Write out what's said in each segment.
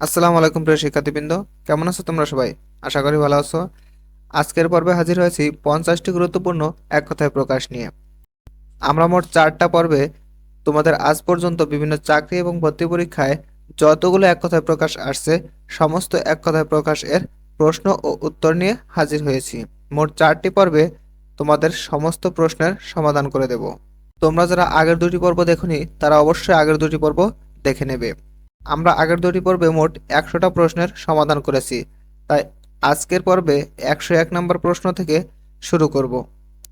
আসসালামু আলাইকুম প্রিয় শিক্ষার্থীবৃন্দ, কেমন আছো তোমরা সবাই? আশা করি ভালো আছো। আজকের পর্বে হাজির হয়েছি 50টি গুরুত্বপূর্ণ এক কথায় প্রকাশ নিয়ে। আমরা মোট 4টা পর্বে তোমাদের আজ পর্যন্ত বিভিন্ন চাকরি এবং ভর্তি পরীক্ষায় যতগুলো এক কথায় প্রকাশ আসছে সমস্ত এক কথায় প্রকাশ এর প্রশ্ন ও উত্তর নিয়ে হাজির হয়েছি। মোট 4টি পর্বে তোমাদের সমস্ত প্রশ্নের সমাধান করে দেব। তোমরা যারা আগের দুটি পর্ব দেখোনি তারা অবশ্যই আগের দুটি পর্ব দেখে নেবে। আমরা আগের দুটি পর্বে মোট 100টা প্রশ্নের সমাধান করেছি, তাই আজকের পর্বে 101 নম্বর প্রশ্ন থেকে শুরু করব।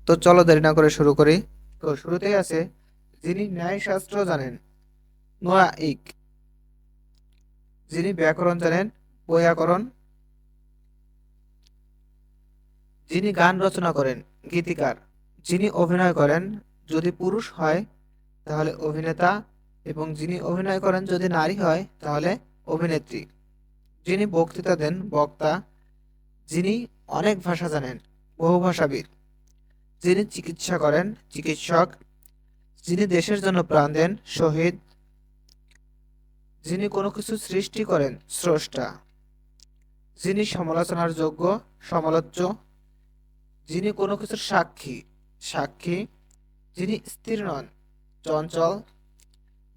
তো চলো দেরি না করে শুরু করি। তো শুরুতেই আছে, যিনি ন্যায়শাস্ত্র জানেন নোয়াইক, যিনি ব্যাকরণ জানেন বৈয়াকরণ, যিনি গান রচনা করেন গীতিকার, যিনি অভিনয় করেন যদি পুরুষ হয় তাহলে অভিনেতা, এবং যিনি অভিনয় করেন যদি নারী হয় তাহলে অভিনেত্রী, যিনি বক্তৃতা দেন বক্তা, যিনি অনেক ভাষা জানেন বহুভাষাবিদ, যিনি চিকিৎসা করেন চিকিৎসক, যিনি দেশের জন্য প্রাণ দেন শহীদ, যিনি কোনো কিছু সৃষ্টি করেন স্রষ্টা, যিনি সমালোচনার যোগ্য সমালোচ্য, যিনি কোনো কিছুর সাক্ষী সাক্ষী, যিনি স্থির নন চঞ্চল,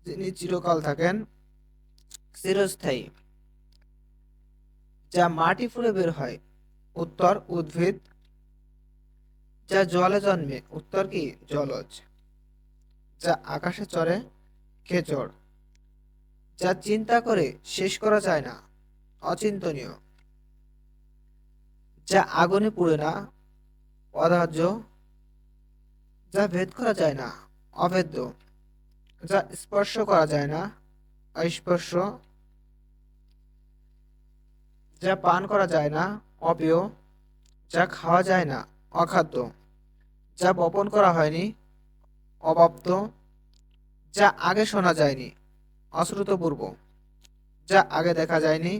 যিনি চিরকাল থাকেন চিরস্থায়ী, যা মাটি ফুঁড়ে বের হয় উত্তর উদ্ভিদ, যা জলে জন্মে উত্তর কি জলজ, যা আকাশে চড়ে খেচড়, যা চিন্তা করে শেষ করা যায় না অচিন্তনীয়, যা আগুনে পুড়ে না অদাহ্য, যা ভেদ করা যায় না অভেদ্য, যা স্পর্শ করা যায় না অস্পর্শ, যা পান করা যায় না অপেয়, যা খাওয়া যায় না অখাদ্য, যা বপন করা হয়নি অবাপ্ত, যা আগে শোনা যায়নি অশ্রুতপূর্ব, যা আগে দেখা যায়নি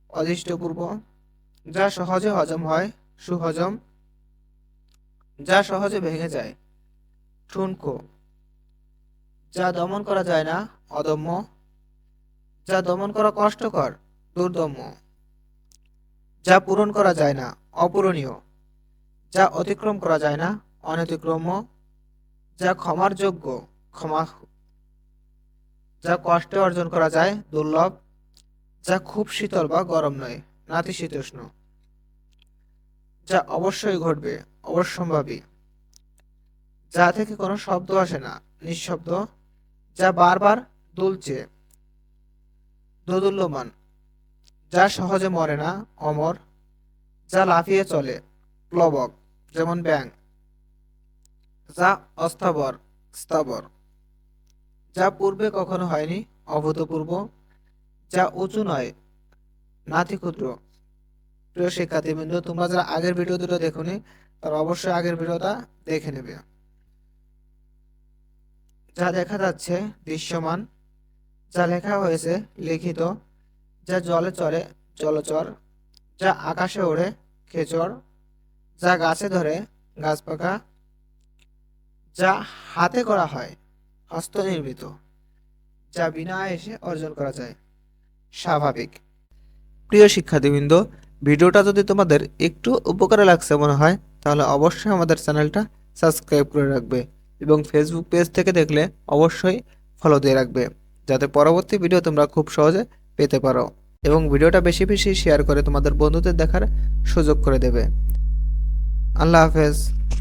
অদৃষ্টপূর্ব, যা সহজে হজম হয় সুহজম, যা সহজে ভেঙে যায় ঠুনকো, যা দমন করা যায় না অদম্য, যা দমন করা কষ্টকর দুর্দম্য, যা পূরণ করা যায় না অপূরণীয়, যা অতিক্রম করা যায় না অনতিক্রম্য, যা ক্ষমার যোগ্য ক্ষমা, যা কষ্টে অর্জন করা যায় দুর্লভ, যা খুব শীতল বা গরম নয় নাতিশীতোষ্ণ, যা অবশ্যই ঘটবে অবশ্যম্ভাবী, যা থেকে কোনো শব্দ আসে না নিঃশব্দ, যা বারবার দুলছে দোদুল্যমান, যা সহজে মরে না অমর, যা লাফিয়ে চলে প্লবক যেমন ব্যাঙ, যা অস্থাবর স্থাবর, যা পূর্বে কখনো হয়নি অভূতপূর্ব, যা উঁচু নয় নাতিক্ষুদ্র। প্রিয় শিক্ষার্থীবৃন্দ, তোমরা যারা আগের ভিডিও দুটো দেখোনি তারা অবশ্যই আগের ভিডিওটা দেখে নেবে। যা দেখা যাচ্ছে দৃশ্যমান, যা লেখা হয়েছে লিখিত, যা জলে চড়ে জলচর, যা আকাশে ওড়ে খেচর, যা গাছে ধরে গাছ পাকা, যা হাতে করা হয় হস্তনির্মিত, যা বিনা আয়াসে অর্জন করা যায় স্বাভাবিক। প্রিয় শিক্ষার্থীবৃন্দ, ভিডিওটা যদি তোমাদের একটু উপকারে লাগছে মনে হয় তাহলে অবশ্যই আমাদের চ্যানেলটা সাবস্ক্রাইব করে রাখবে, এবং ফেসবুক পেজ থেকে দেখলে অবশ্যই ফলো দিয়ে রাখবে, যাতে পরবর্তী ভিডিও তোমরা খুব সহজে পেতে পারো, এবং ভিডিওটা বেশি বেশি শেয়ার করে তোমাদের বন্ধুদের দেখার সুযোগ করে দেবে। আল্লাহ হাফেজ।